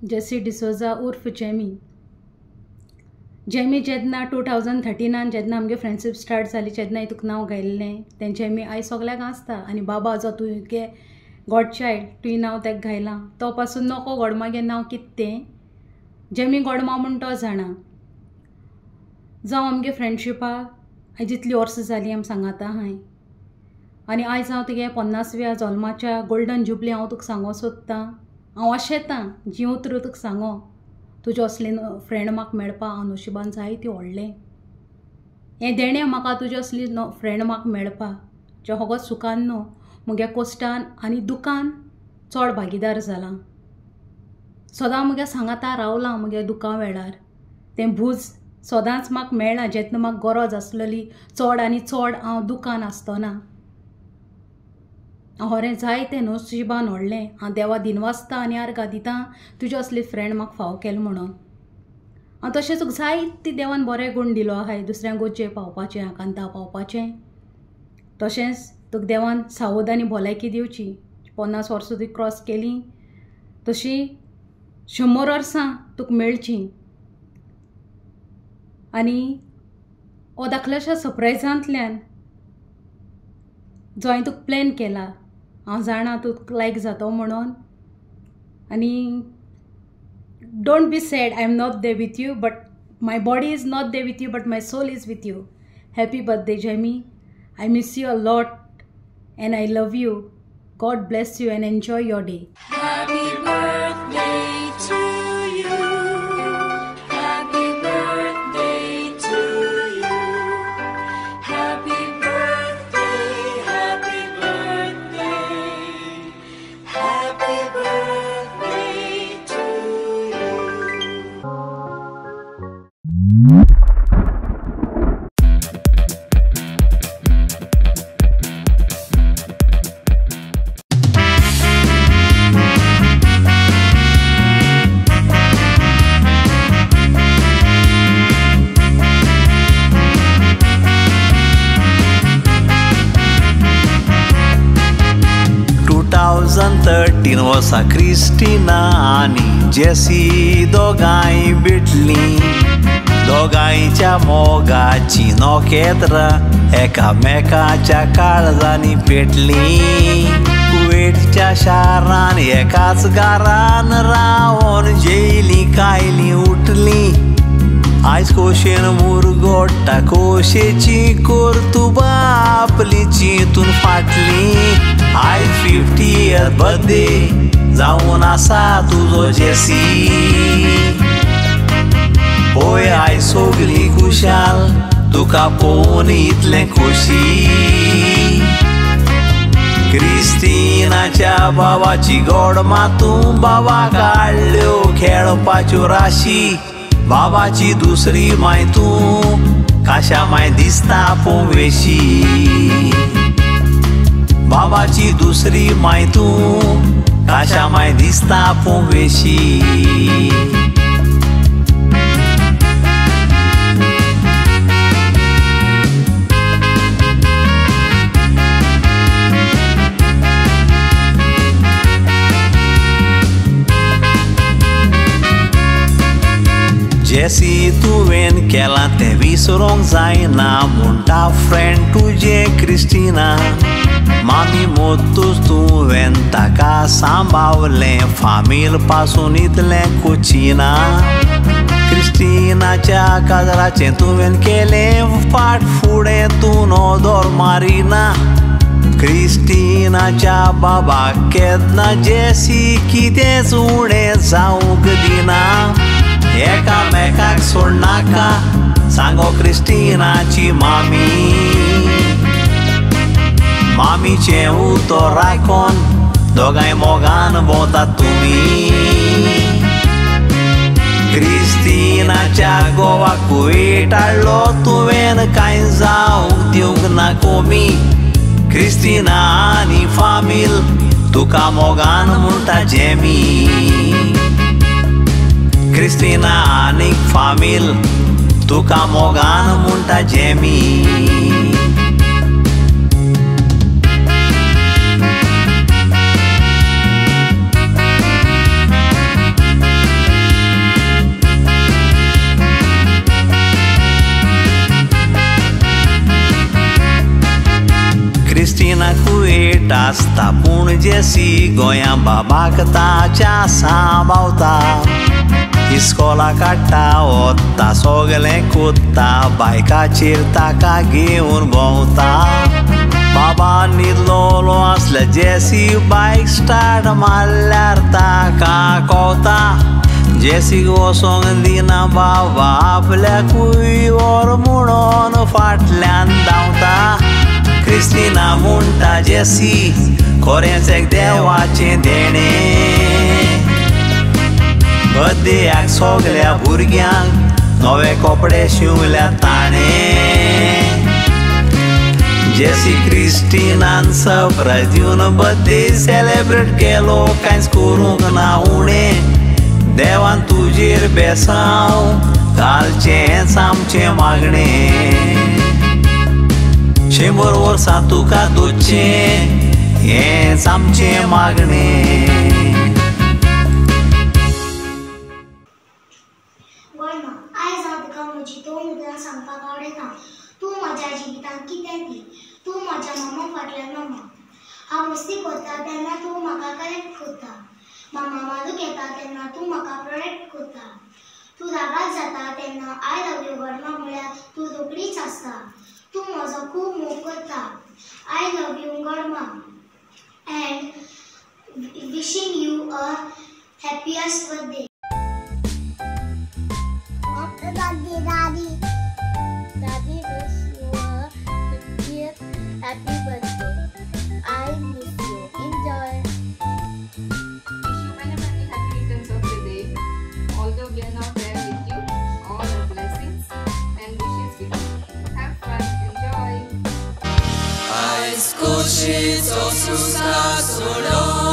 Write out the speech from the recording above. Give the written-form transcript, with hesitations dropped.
जेसी डिसोजा उर्फ Jamie. Jamie जेन्ना 2013 जेन्ना आमगे फ्रेंडशीप स्टार्ट जाली तेन्ना तुका नांव घायल्लें तें जेमी आयज सगल्याक आसता. आनी बाबा जो तुगे गॉड चायल्ड तुवें नांव ताका घायलां तो पासून नको गोडमागे नांव कितें तें जेमी गोडमा म्हूण तो जाणा. जावं आमगे फ्रेंडशिपाक आयज इतलीं वर्सां जालीं आमी सांगाता हांय. आनी आयज हांव तुगे 50व्या जल्माच्या गोल्डन जुबली हांव तुका सांगो सोदतां. हांव अशें येतां जीव थ्रू तुका सांगो तुजे असले फ्रेंड म्हाका मेळपा हांव नशिबान जायती व्हडलें. हें देणें म्हाका तुजे असली फ्रेंड म्हाका मेळपा जे होगोत सुखान न्हू मुगे कोश्टान आनी दुखान चड भागीदार जालां. सदां मुगे सांगाता रावलां मुगे दुखां वेळार. तें भूज सदांच म्हाका मेळना जेन्ना म्हाका गरज आसलेली चड आनी चड हांव दुखान आसतना. होरें जायतें नशिबान व्हडलें. हांव देवा दिनवासता आनी आर्गां दितां तुजे असले फ्रेंड म्हाका फाव केलें म्हणून. हांव तशेंच जायती देवान बरें गूण दिलो आहाय दुसऱ्यांक गोचे पावपाचें आकांता पावपाचें. तशेंच तुका देवान सावध आनी भलायकी दिवची. 50 वर्सां तुवें क्रॉस केलीं तशी 100 वर्सां तुका मेळचीं. आनी हो धाकल्याशा सरप्रायजांतल्यान जो हांवें तुका प्लॅन केला हांव जाणा तुका लायक जातो म्हणून. आनी don't be sad I am not there with you but my body is not there with you but my soul is with you. Happy birthday Jamie. I miss you a lot and I love you. God bless you and enjoy your day. Happy birthday to you. Happy birthday to you. Happy birthday, happy birthday. Happy birthday to you. 2013 versa Christina आनी जेसी दोगांय भेटलीं. दोगांयच्या मोगाची नोकेत्रां एकामेकाच्या काळजांनी पेटलीं. कुवेटच्या शारान एकाच घरान रावन जेयलीं कायलीं उठलीं. आयज खोशेन मुरगोडटा खोशेची कोर्तुबा आपली चिंतून फाटलीं. आयज 50th बर्थडे जावन आसा तुजो जेसी. पळय आयज सगळीं खुशाल तुका पळोवन इतलें खोशी. क्रिस्टिनाच्या बाबाची गोड मातूं बाबाक हाडल्यो खेळपाच्यो राशी. बाबाची दुसरी माय तूं काशा माय दिसता पोवेशी. बाबाची दुसरी माय तूं काशा माय दिसता पोवेशी. जेसी तुवें केलां तें विसरूंक जायना म्हणटा फ्रेंड तुजें क्रिस्टिना. मामी मोतूच तुवें ताका सांबाळलें फामील पासून इतलें कुचिना. क्रिस्टिनाच्या काजराचें तुवें केलें फाट फुडें तूं नोदोर मारिना. क्रिस्टिनाच्या बाबाक केन्ना जेसी कितेंच उणें जावंक दिना. एकामेकाक सोडनाका सांगो क्रिस्टिनाची मामी. मामीचें उतर आयकोन दोगांय मोगान भोंवतात तुमी. क्रिस्टिनाच्या गोवाक कुवेट हाडलो तुवें कांय जावंक दिवंक ना कोमी. क्रिस्टिना आनी फामील तुका मोगान म्हणटा जेमी. क्रिस्टिना आनी फामील तुका मोगान म्हणटा जेमी. लेट आसता पूण जेसी गोंया बाबाक ताच्या सांबाळता इस्कोला काडटा वता सोगलें कोत्ता बायकाचेर ताका घेवन भोंवता बाबा न्हिदलोलो आसल्या जेसी बायक स्टार्ट मारल्यार ताका कळटा जेसीक वसोंक दिना बाबा आपल्याकूय व्हर म्हणून फाटल्यान धांवता क्रिस्टिना म्हणटा जेसी खरेंच एक देवाचें देणें बर्थडेक सगल्या भुरग्यांक नवे कपडे शिवल्या ताणें जेसी क्रिस्टिनान सरप्रायज दिवन बर्थडे सेलेब्रेट केलो कांयच करूंक ना उणें देवान तुजेर बेसांव घालचेंच आमचें मागणें 100 वर्सां तुका दोतचें हेंच आमचें मागणें आयज हांव तुका म्हजी 2 उतरां सांगपाक आवडटा तूं म्हज्या जिवितांत कितें ती तूं म्हज्या मामा फाटल्यान मामा हांव मस्ती करता तेन्ना तूं म्हाका करेक्ट करता मामा मालूक येता तेन्ना तूं म्हाका प्रोटेक्ट करता तूं रागात जाता तेन्ना आय लव यू गडमा म्हळ्यार तूं रोकडीच आसता तूं म्हजो खूब मोग करता आय लव यू गडमा and wishing you a happiest birthday Daddy wish you a 50th happy birthday. I miss you. Enjoy. Wish you many happy returns of the day. Although we are not there with you, all the blessings and wishes with you. Have fun. Enjoy. Ai scoci, so su sa solo.